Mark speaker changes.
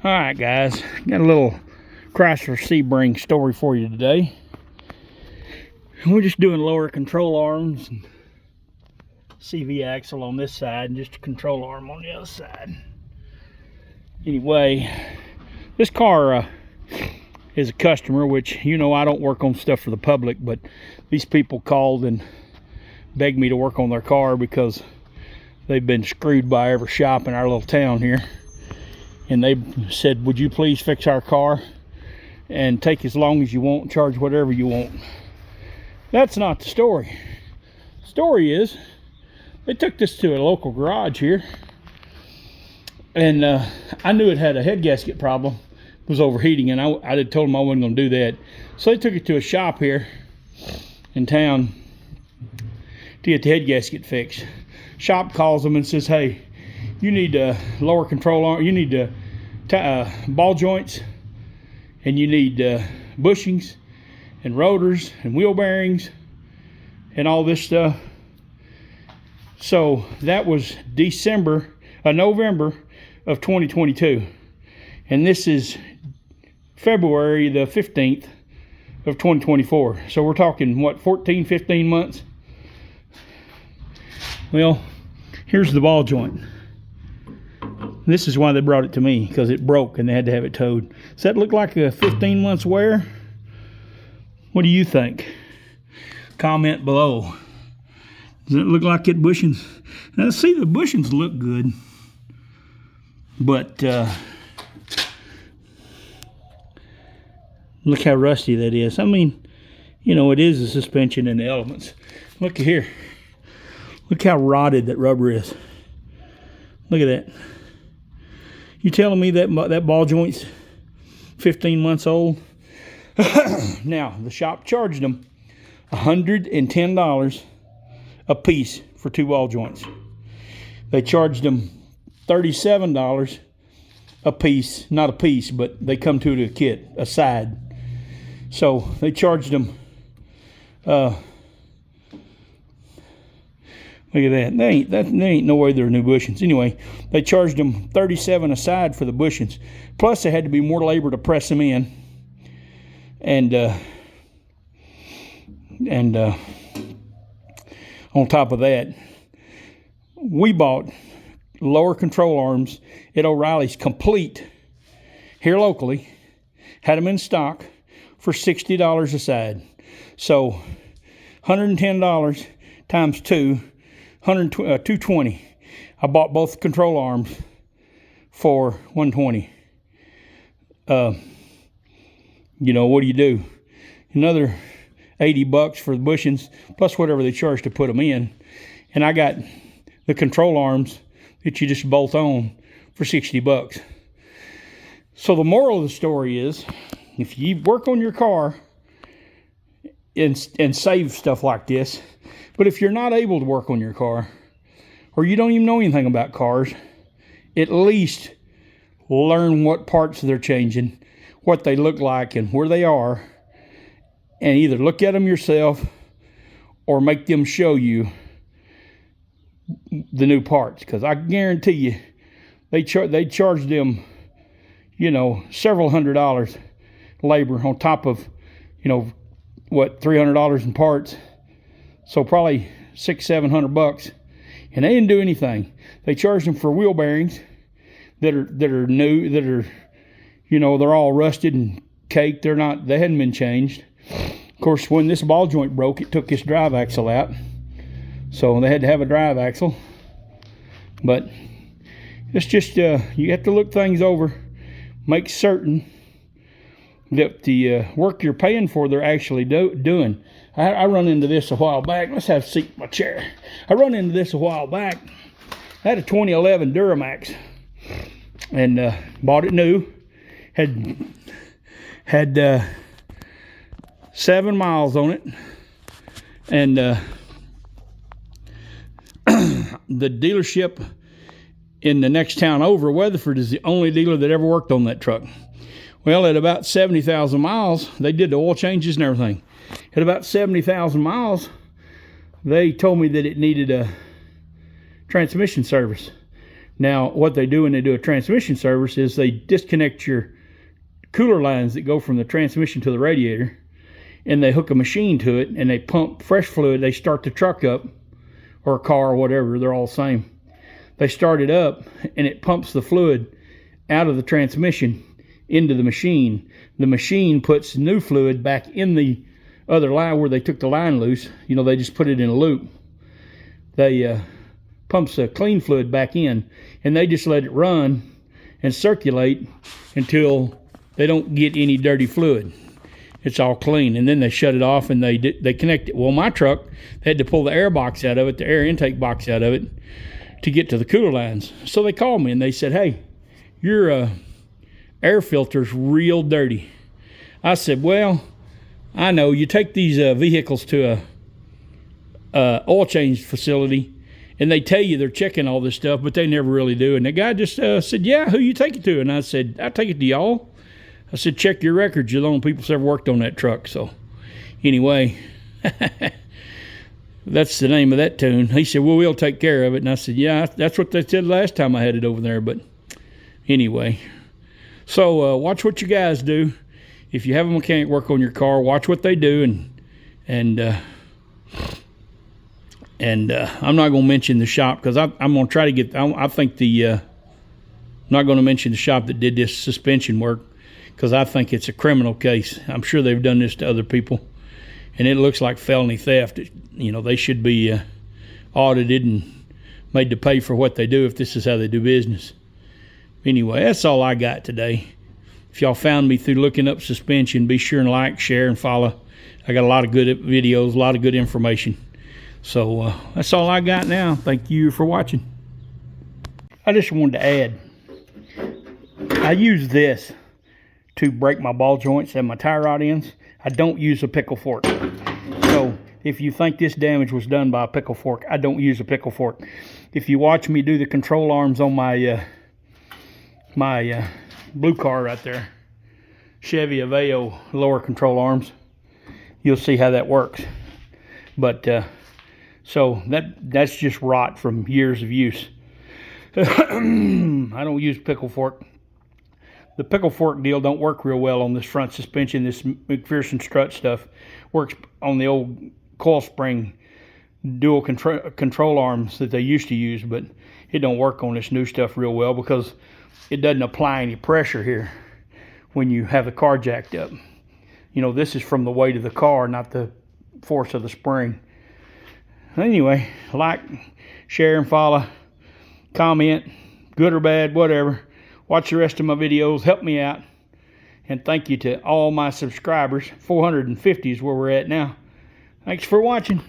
Speaker 1: All right, guys, got a little Chrysler Sebring story for you today. We're just doing lower control arms and CV axle on this side and just a control arm on the other side. Anyway, this car is a customer, which, you know, I don't work on stuff for the public, but these people called and begged me to work on their car because they've been screwed by every shop in our little town here. And they said, would you please fix our car and take as long as you want, charge whatever you want. That's not the story. The story is, they took this to a local garage here, and I knew it had a head gasket problem. It was overheating, and I had told them I wasn't going to do that. So they took it to a shop here in town to get the head gasket fixed. Shop calls them and says, hey, you need a lower control arm, you need ball joints, and you need bushings and rotors and wheel bearings and all this stuff. So that was November of 2022, and this is February the 15th of 2024. So we're talking, what, 14-15 months? Well, here's the ball joint. This is why they brought it to me, because it broke and they had to have it towed. Does that look like a 15 months wear? What do you think? Comment below. Does it look like it bushings? Now, see, the bushings look good, but look how rusty that is. I mean, you know, it is a suspension in the elements. Look here. Look how rotted that rubber is. Look at that. You telling me that that ball joint's 15 months old? Now, the shop charged them $110 a piece for 2 ball joints. They charged them $37 a piece, not a piece, but they come to the kit, a side. So they charged them, look at that. There ain't no way they're new bushings. Anyway, they charged them $37 a side for the bushings. Plus, they had to be more labor to press them in. And on top of that, we bought lower control arms at O'Reilly's complete here locally. Had them in stock for $60 a side. So $110 times 2. $220. I bought both control arms for $120. You know, what do? Another $80 for the bushings, plus whatever they charge to put them in. And I got the control arms that you just bolt on for $60. So the moral of the story is, if you work on your car and save stuff like this, but if you're not able to work on your car, or you don't even know anything about cars, at least learn what parts they're changing, what they look like, and where they are, and either look at them yourself or make them show you the new parts. Because I guarantee you, they charge them, you know, several $100 labor on top of, you know, what, $300 in parts. So probably $600-700, and they didn't do anything. They charged them for wheel bearings that are new, that are, you know, they're all rusted and caked. They hadn't been changed. Of course, when this ball joint broke, it took this drive axle out, so they had to have a drive axle. But it's just you have to look things over, make certain that the work you're paying for, they're actually doing. I run into this a while back. Let's have a seat in my chair. I run into this a while back. I had a 2011 Duramax and bought it new. Had 7 miles on it, and the dealership in the next town over, Weatherford, is the only dealer that ever worked on that truck. Well, at about 70,000 miles, they did the oil changes and everything. At about 70,000 miles, they told me that it needed a transmission service. Now, what they do when they do a transmission service is they disconnect your cooler lines that go from the transmission to the radiator, and they hook a machine to it, and they pump fresh fluid. They start the truck up, or a car or whatever, they're all the same. They start it up, and it pumps the fluid out of the transmission into the machine. The machine puts new fluid back in the other line where they took the line loose. You know, they just put it in a loop. They pumps a clean fluid back in, and they just let it run and circulate until they don't get any dirty fluid. It's all clean, and then they shut it off and they connect it. Well, my truck, they had to pull the air box out of it, the air intake box out of it, to get to the cooler lines. So they called me and they said, "Hey, your air filter's real dirty." I said, "Well, I know. You take these vehicles to a oil change facility, and they tell you they're checking all this stuff, but they never really do." And the guy just said, "Yeah, who you take it to?" And I said, "I take it to y'all." I said, "Check your records. You're the only people that's ever worked on that truck." So anyway, that's the name of that tune. He said, "Well, we'll take care of it." And I said, "Yeah, that's what they said last time I had it over there." But anyway, so watch what you guys do. If you have a mechanic work on your car, watch what they do. And I'm not going to mention the shop, because I'm going to try to get, I think I'm not going to mention the shop that did this suspension work, because I think it's a criminal case. I'm sure they've done this to other people, and it looks like felony theft. You know, they should be audited and made to pay for what they do if this is how they do business. Anyway, that's all I got today. If y'all found me through looking up suspension, be sure and like, share, and follow. I got a lot of good videos, a lot of good information. So that's all I got now. Thank you for watching. I just wanted to add, I use this to break my ball joints and my tie rod ends. I don't use a pickle fork. So if you think this damage was done by a pickle fork, I don't use a pickle fork. If you watch me do the control arms on my blue car right there, Chevy Aveo lower control arms, you'll see how that works. But so that's just rot from years of use. I don't use pickle fork. The pickle fork deal don't work real well on this front suspension. This McPherson strut stuff works on the old coil spring dual control arms that they used to use, but it don't work on this new stuff real well, because it doesn't apply any pressure here when you have the car jacked up. You know, this is from the weight of the car, not the force of the spring. Anyway, like, share, and follow. Comment, good or bad, whatever. Watch the rest of my videos. Help me out. And thank you to all my subscribers. 450 is where we're at now. Thanks for watching.